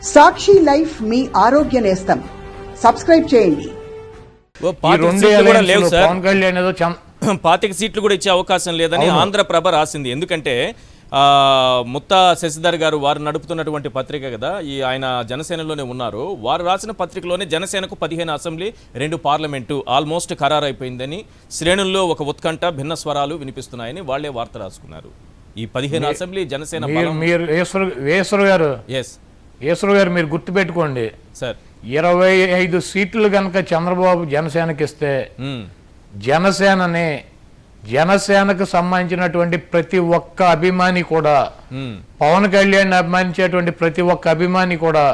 సాక్షి life మీ ఆరోగ్య నేస్తం. Subscribe చేయండి. పాతిక సీట్లు కూడా ఇచ్చే అవకాశం లేదని ఆంధ్రప్రభ రాసింది. ఎందుకంటే ముత్తా శశిధర్ గారు వారు నడుపుతున్నటువంటి పత్రిక కదా, ఆయన జనసేనలోనే ఉన్నారు. వారు రాసిన పత్రికలోనే జనసేనకు 15 అసెంబ్లీ 2 పార్లమెంటు ఆల్మోస్ట్ ఖరారైపోయిందని, శ్రేణుల్లో ఒక ఉత్కంఠ భిన్న స్వరాలు వినిపిస్తున్నాయని వాళ్లే వార్త రాసుకున్నారు. ఈ 15 అసెంబ్లీ జనసేన ఈశ్వర్ గారు మీరు గుర్తుపెట్టుకోండి సార్, 25 సీట్లు కనుక చంద్రబాబు జనసేనకి ఇస్తే జనసేనకు సంబంధించినటువంటి ప్రతి ఒక్క అభిమాని కూడా, పవన్ కళ్యాణ్ అభిమానించేటువంటి ప్రతి ఒక్క అభిమాని కూడా,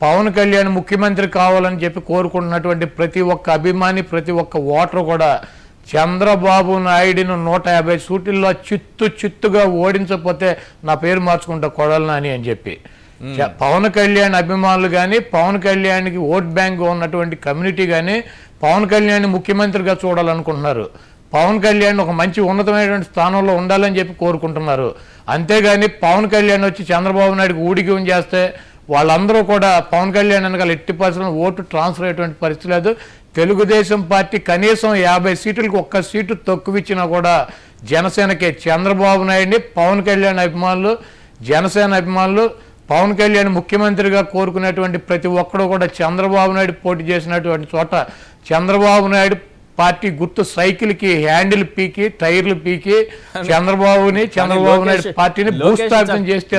పవన్ కళ్యాణ్ ముఖ్యమంత్రి కావాలని చెప్పి కోరుకుంటున్నటువంటి ప్రతి ఒక్క అభిమాని, ప్రతి ఒక్క ఓటరు కూడా చంద్రబాబు నాయుడును 150 సీట్లలో చిత్తుగా ఓడించకపోతే నా పేరు మార్చుకుంటా కొడాలని అని చెప్పి పవన్ కళ్యాణ్ అభిమానులు కానీ, పవన్ కళ్యాణ్కి ఓట్ బ్యాంక్ ఉన్నటువంటి కమ్యూనిటీ కానీ పవన్ కళ్యాణ్ ముఖ్యమంత్రిగా చూడాలనుకుంటున్నారు. పవన్ కళ్యాణ్ ఒక మంచి ఉన్నతమైనటువంటి స్థానంలో ఉండాలని చెప్పి కోరుకుంటున్నారు. అంతేగాని పవన్ కళ్యాణ్ వచ్చి చంద్రబాబు నాయుడుకి ఊడికి చేస్తే వాళ్ళందరూ కూడా పవన్ కళ్యాణ్ వెనకాల ఎట్టి పరిస్థితుల్లో ఓటు ట్రాన్స్ఫర్ అయ్యేటువంటి పరిస్థితి లేదు. తెలుగుదేశం పార్టీ కనీసం 50 సీట్లకు 1 సీటు తక్కువిచ్చినా కూడా జనసేనకే, చంద్రబాబు నాయుడిని పవన్ కళ్యాణ్ అభిమానులు, జనసేన అభిమానులు, పవన్ కళ్యాణ్ ముఖ్యమంత్రిగా కోరుకునేటువంటి ప్రతి ఒక్కడు కూడా చంద్రబాబు నాయుడు పోటీ చేసినటువంటి చోట చంద్రబాబు నాయుడు పార్టీ గుర్తు సైకిల్కి హ్యాండిల్ పీకి, టైర్లు పీకి చంద్రబాబు నాయుడు పార్టీని భూస్థాపితం చేస్తే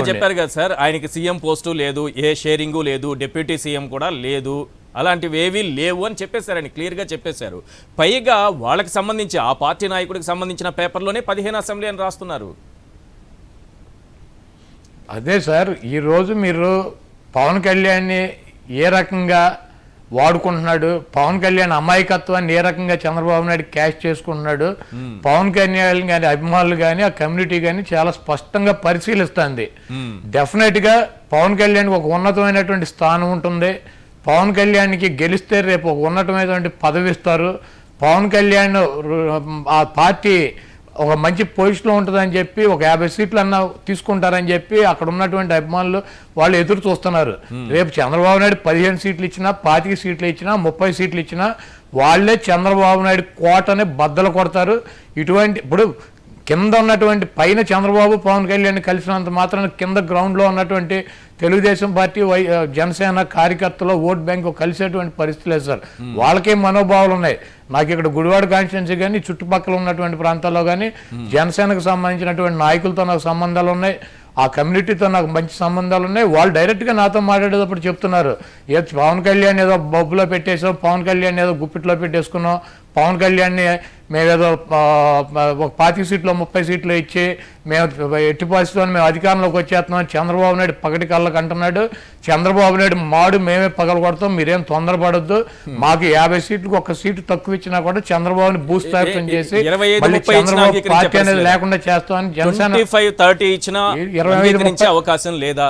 చెప్పారు కదా సార్. ఆయనకి సీఎం పోస్టు లేదు, ఏ షేరింగు లేదు, డిప్యూటీ సీఎం కూడా లేదు, అలాంటివి ఏవీ లేవు అని చెప్పేశారు. ఆయన క్లియర్గా చెప్పేశారు. పైగా వాళ్ళకి సంబంధించి ఆ పార్టీ నాయకుడికి సంబంధించిన పేపర్లోనే 15 అసెంబ్లీ అని రాస్తున్నారు. అదే సార్, ఈరోజు మీరు పవన్ కళ్యాణ్ని ఏ రకంగా వాడుకుంటున్నాడు, పవన్ కళ్యాణ్ అమాయకత్వాన్ని ఏ రకంగా చంద్రబాబు నాయుడు క్యాష్ చేసుకుంటున్నాడు, పవన్ కళ్యాణ్ కానీ అభిమానులు కానీ ఆ కమ్యూనిటీ కానీ చాలా స్పష్టంగా పరిశీలిస్తుంది. డెఫినెట్గా పవన్ కళ్యాణ్కి ఒక ఉన్నతమైనటువంటి స్థానం ఉంటుంది. పవన్ కళ్యాణ్కి గెలిస్తే రేపు ఒక ఉన్నతమైనటువంటి పదవి ఇస్తారు. పవన్ కళ్యాణ్ ఆ పార్టీ ఒక మంచి పొజిషన్లో ఉంటుందని చెప్పి ఒక 50 సీట్లు అన్నా తీసుకుంటారని చెప్పి అక్కడ ఉన్నటువంటి అభిమానులు వాళ్ళు ఎదురు చూస్తున్నారు. రేపు చంద్రబాబు నాయుడు 15 సీట్లు ఇచ్చినా, 25 సీట్లు ఇచ్చినా, 30 సీట్లు ఇచ్చినా వాళ్ళే చంద్రబాబు నాయుడు కోటని బద్దలు కొడతారు. ఇటువంటి ఇప్పుడు కింద ఉన్నటువంటి పైన చంద్రబాబు పవన్ కళ్యాణ్ కలిసినంత మాత్రాన కింద గ్రౌండ్లో ఉన్నటువంటి తెలుగుదేశం పార్టీ, జనసేన కార్యకర్తలు ఓట్ బ్యాంకు కలిసేటువంటి పరిస్థితి లేదు సార్. వాళ్ళకే మనోభావాలు ఉన్నాయి. నాకు ఇక్కడ గుడివాడ కాన్స్టిట్యున్సీ కానీ చుట్టుపక్కల ఉన్నటువంటి ప్రాంతాల్లో కానీ జనసేనకు సంబంధించినటువంటి నాయకులతో నాకు సంబంధాలు ఉన్నాయి, ఆ కమ్యూనిటీతో నాకు మంచి సంబంధాలు ఉన్నాయి. వాళ్ళు డైరెక్ట్గా నాతో మాట్లాడేటప్పుడు చెప్తున్నారు, పవన్ కళ్యాణ్ ఏదో బొబ్బులో పెట్టేసాం, పవన్ కళ్యాణ్ ఏదో గుప్పిట్లో పెట్టేసుకున్నాం, పవన్ కళ్యాణ్ని మేమేదో ఒక 25 సీట్లు 30 సీట్లు ఇచ్చి మేము ఎట్టి పరిస్థితుల్లో మేము అధికారంలోకి వచ్చేస్తున్నాం, చంద్రబాబు నాయుడు పగటి కళ్ళకు అంటున్నాడు, చంద్రబాబు నాయుడు మాడు మేమే పగలు కొడతాం, మీరేం తొందరపడద్దు, మాకు 50 సీట్లకు 1 సీటు తక్కువ ఇచ్చినా కూడా చంద్రబాబుని భూస్థాపితం చేసి మళ్ళీ చంద్రబాబు పార్టీ అనేది లేకుండా చేస్తామని జనసేన 25-30 ఇచ్చినా అవకాశం లేదా?